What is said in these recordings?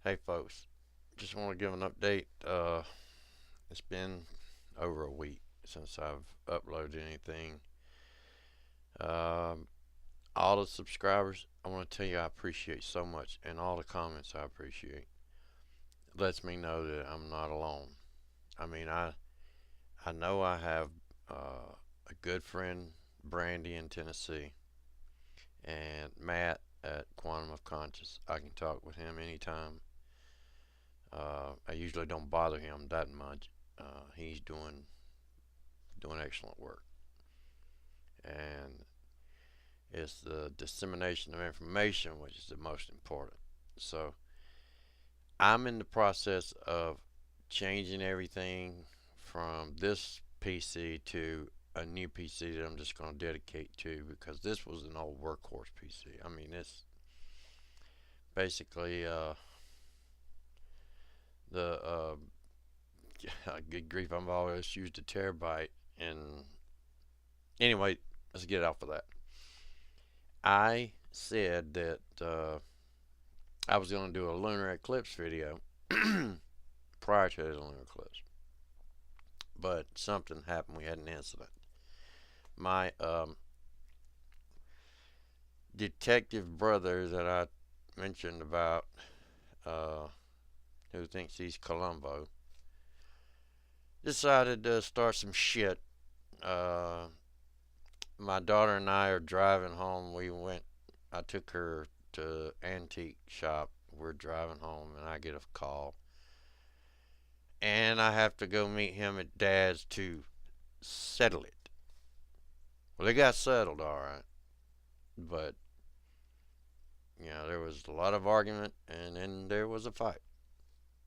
Hey folks, just want to give an update. It's been over a week since I've uploaded anything. Um, all the subscribers, I want to tell you I appreciate so much, and all the comments I appreciate. It lets me know that I'm not alone. I mean, I know I have a good friend, Brandy in Tennessee, and Matt at Quantum of Conscious. I can talk with him anytime. I usually don't bother him that much. He's doing excellent work, and it's the dissemination of information which is the most important. So I'm in the process of changing everything from this PC to a new PC that I'm just going to dedicate to, because this was an old workhorse PC. I mean, it's basically the good grief. I've always used a terabyte, and anyway, let's get off of that. I said that I was going to do a lunar eclipse video prior to the lunar eclipse, but something happened. We had an incident. My detective brother that I mentioned about, uh, who thinks he's Columbo, decided to start some shit. Uh, my daughter and I are driving home. I took her to antique shop. We're driving home, and I get a call, and I have to go meet him at Dad's to settle it. Well, it got settled, all right, but there was a lot of argument, and then there was a fight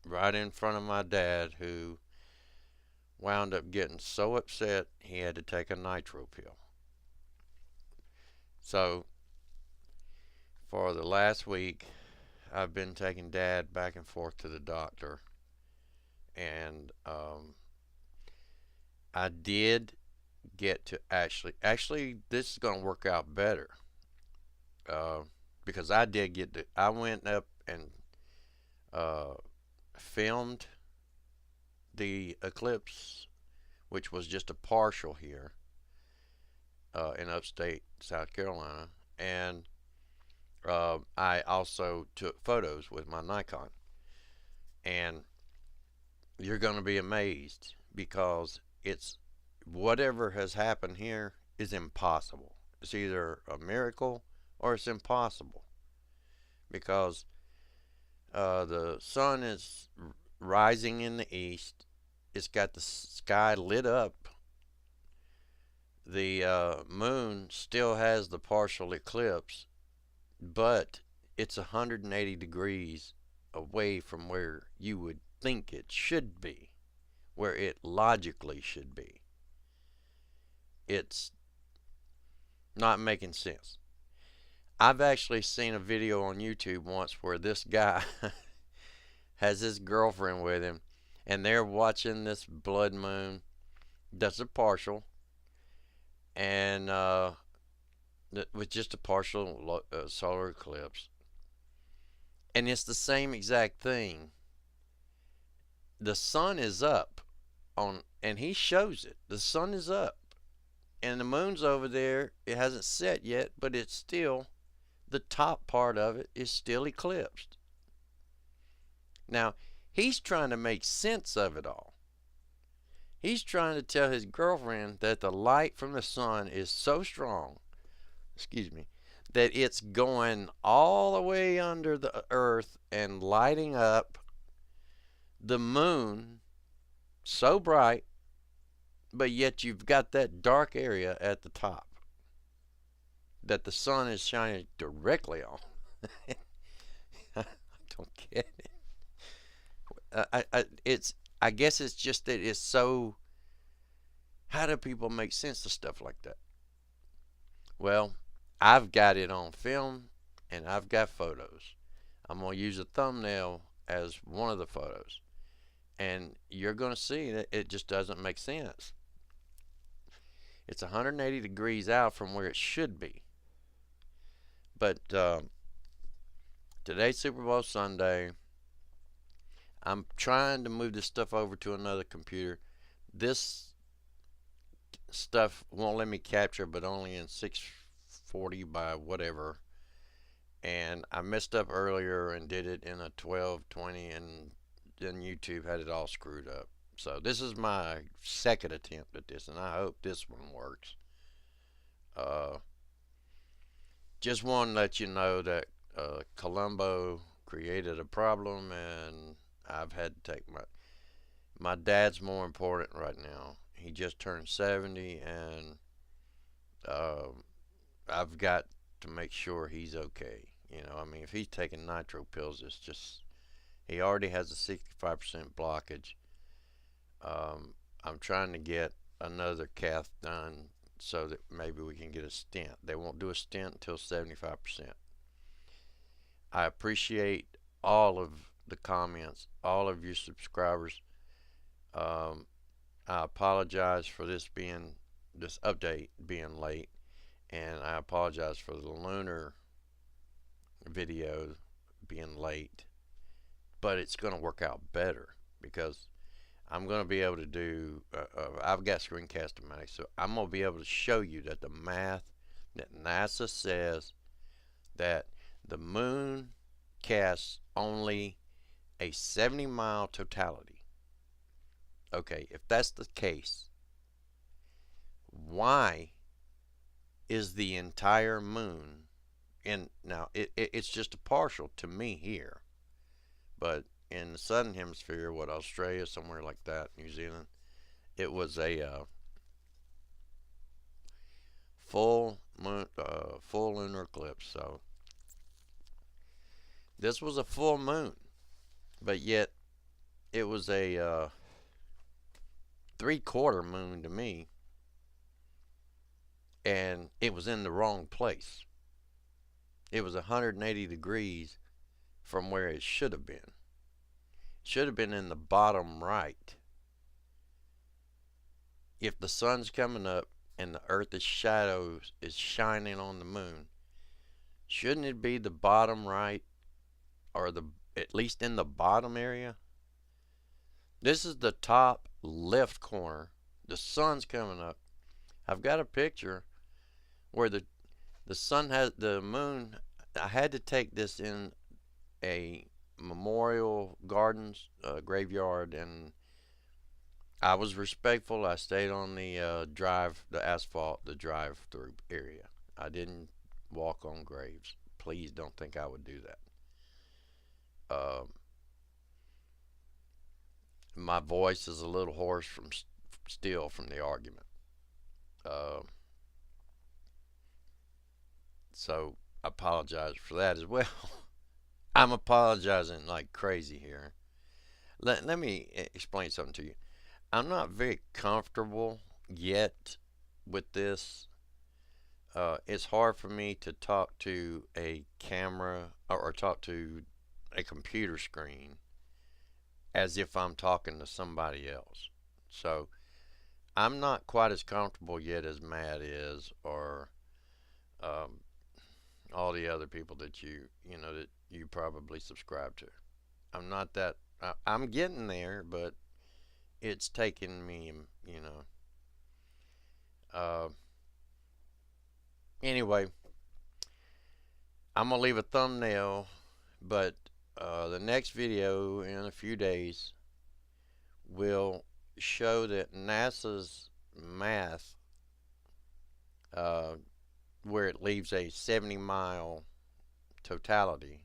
right in front of my dad, who wound up getting so upset he had to take a nitro pill. So for the last week, I've been taking Dad back and forth to the doctor, and I did get to actually this is going to work out better, uh, because I went up and uh, filmed the eclipse, which was just a partial here in upstate South Carolina, and I also took photos with my Nikon, and you're going to be amazed, because it's whatever has happened here is impossible. It's either a miracle or it's impossible, because the sun is rising in the east. It's got the sky lit up. The moon still has the partial eclipse, but it's 180 degrees away from where you would think it should be, where it logically should be. It's not making sense. I've actually seen a video on YouTube once where this guy has his girlfriend with him, and they're watching this blood moon that's a partial, and with just a partial solar eclipse. And it's the same exact thing. The sun is up and he shows it. The sun is up, and the moon's over there. It hasn't set yet, but it's still, the top part of it is still eclipsed. Now, he's trying to make sense of it all. He's trying to tell his girlfriend that the light from the sun is so strong, excuse me, that it's going all the way under the earth and lighting up the moon so bright, but yet you've got that dark area at the top that the sun is shining directly on. I don't get it. I guess it's just that it's so. How do people make sense of stuff like that? Well, I've got it on film, and I've got photos. I'm going to use a thumbnail as one of the photos, and you're going to see that it just doesn't make sense. It's 180 degrees out from where it should be. But today's Super Bowl Sunday. I'm trying to move this stuff over to another computer. This stuff won't let me capture, but only in 640 by whatever. And I messed up earlier and did it in a 1220, and then YouTube had it all screwed up. So this is my second attempt at this, and I hope this one works. Uh, just want to let you know that Colombo created a problem, and I've had to take my dad's more important right now. He just turned 70, and uh, I've got to make sure he's okay. I mean, if he's taking nitro pills, it's just he already has a 65% blockage. I'm trying to get another cath done so that maybe we can get a stent. They won't do a stent until 75%. I appreciate all of the comments, all of your subscribers. Um, I apologize for this update being late, and I apologize for the lunar video being late, but it's going to work out better because I'm going to be able to do, I've got screencast-o-matic, so I'm going to be able to show you that the math that NASA says that the moon casts only a 70-mile totality. Okay, if that's the case, why is the entire moon now it's just a partial to me here, but in the southern hemisphere, what, Australia, somewhere like that, New Zealand, it was a full moon, full lunar eclipse. So this was a full moon, but yet it was a 3/4 moon to me, and it was in the wrong place. It was 180 degrees from where it should have been. It should have been in the bottom right. If the sun's coming up and the earth's shadow is shining on the moon, shouldn't it be the bottom right, or at least in the bottom area? This is the top left corner. The sun's coming up. I've got a picture where the sun has the moon. I had to take this in a memorial gardens graveyard, and I was respectful. I stayed on the the asphalt, the drive-through area. I didn't walk on graves. Please don't think I would do that. My voice is a little hoarse from still from the argument. So I apologize for that as well. I'm apologizing like crazy here. Let me explain something to you. I'm not very comfortable yet with this. It's hard for me to talk to a camera or talk to a computer screen as if I'm talking to somebody else. So I'm not quite as comfortable yet as Matt is, or all the other people that that you probably subscribe to. I'm not that. I'm getting there, but it's taking me, Anyway, I'm gonna leave a thumbnail, but the next video in a few days will show that NASA's math, where it leaves a 70-mile totality,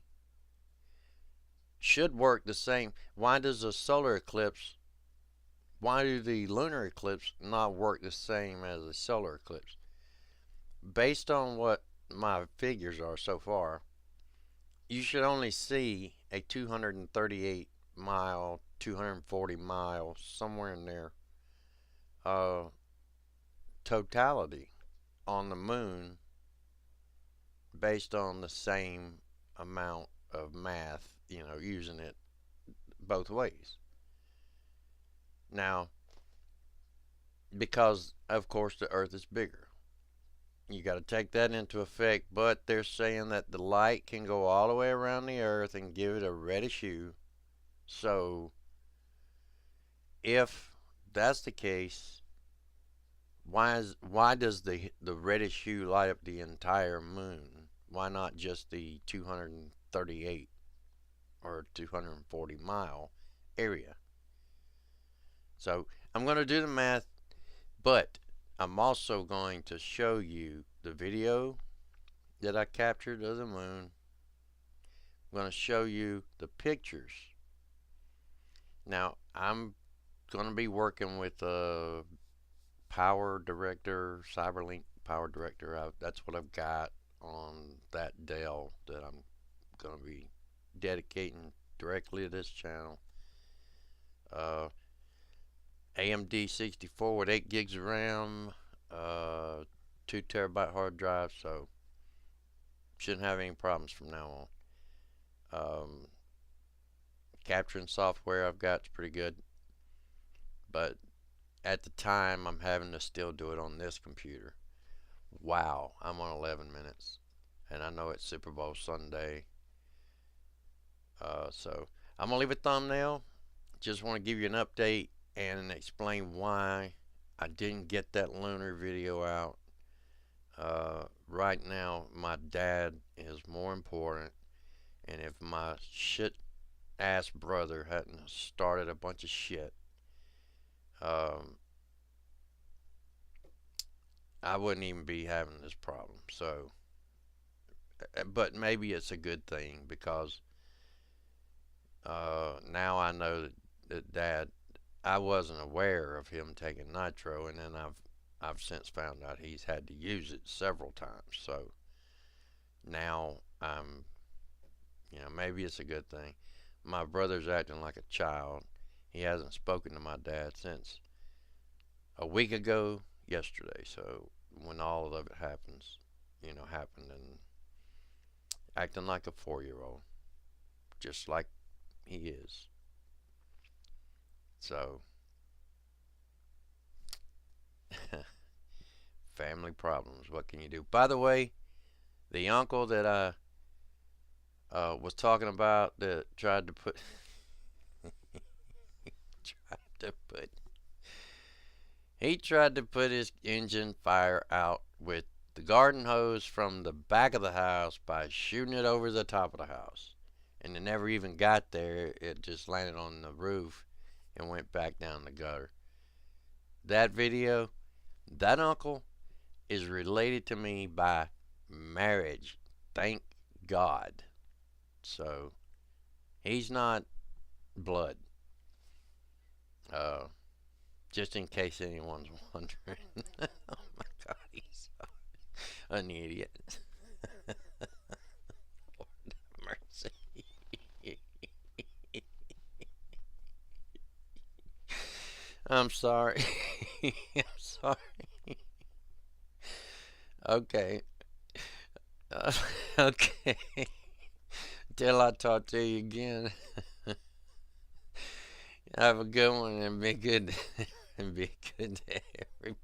should work the same. Why does a solar eclipse, why do the lunar eclipse not work the same as a solar eclipse? Based on what my figures are so far, you should only see a 238 mile, 240 miles, somewhere in there, totality on the moon based on the same amount of math, using it both ways. Now, because of course the Earth is bigger, you got to take that into effect, but they're saying that the light can go all the way around the Earth and give it a reddish hue, so if that's the case, why does the reddish hue light up the entire moon? Why not just the 238 or 240 mile area? So I'm going to do the math, but I'm also going to show you the video that I captured of the moon. I'm going to show you the pictures. Now, I'm going to be working with a power director, Cyberlink power director. That's what I've got on that Dell that I'm going to be dedicating directly to this channel. AMD 64 with 8 gigs of RAM, 2 terabyte hard drive, so shouldn't have any problems from now on. Capturing software I've got is pretty good, but at the time I'm having to still do it on this computer. Wow, I'm on 11 minutes, and I know it's Super Bowl Sunday, so I'm gonna leave a thumbnail. Just want to give you an update and explain why I didn't get that lunar video out. Right now my dad is more important, and if my shit ass brother hadn't started a bunch of shit, I wouldn't even be having this problem. So, but maybe it's a good thing, because now I know that Dad, I wasn't aware of him taking nitro, and then I've since found out he's had to use it several times. So now maybe it's a good thing. My brother's acting like a child. He hasn't spoken to my dad since a week ago yesterday. So when all of it happened, and acting like a 4-year-old, just like he is. So family problems. What can you do? By the way, the uncle that I was talking about that tried to put he tried to put his engine fire out with the garden hose from the back of the house by shooting it over the top of the house, and it never even got there. It just landed on the roof and went back down the gutter. That video, that uncle is related to me by marriage, thank God. So he's not blood, just in case anyone's wondering. Oh my God, he's an idiot. Lord have mercy. I'm sorry. I'm sorry. Okay. Okay. Till I talk to you again. Have a good one, and be good. And be good to everybody.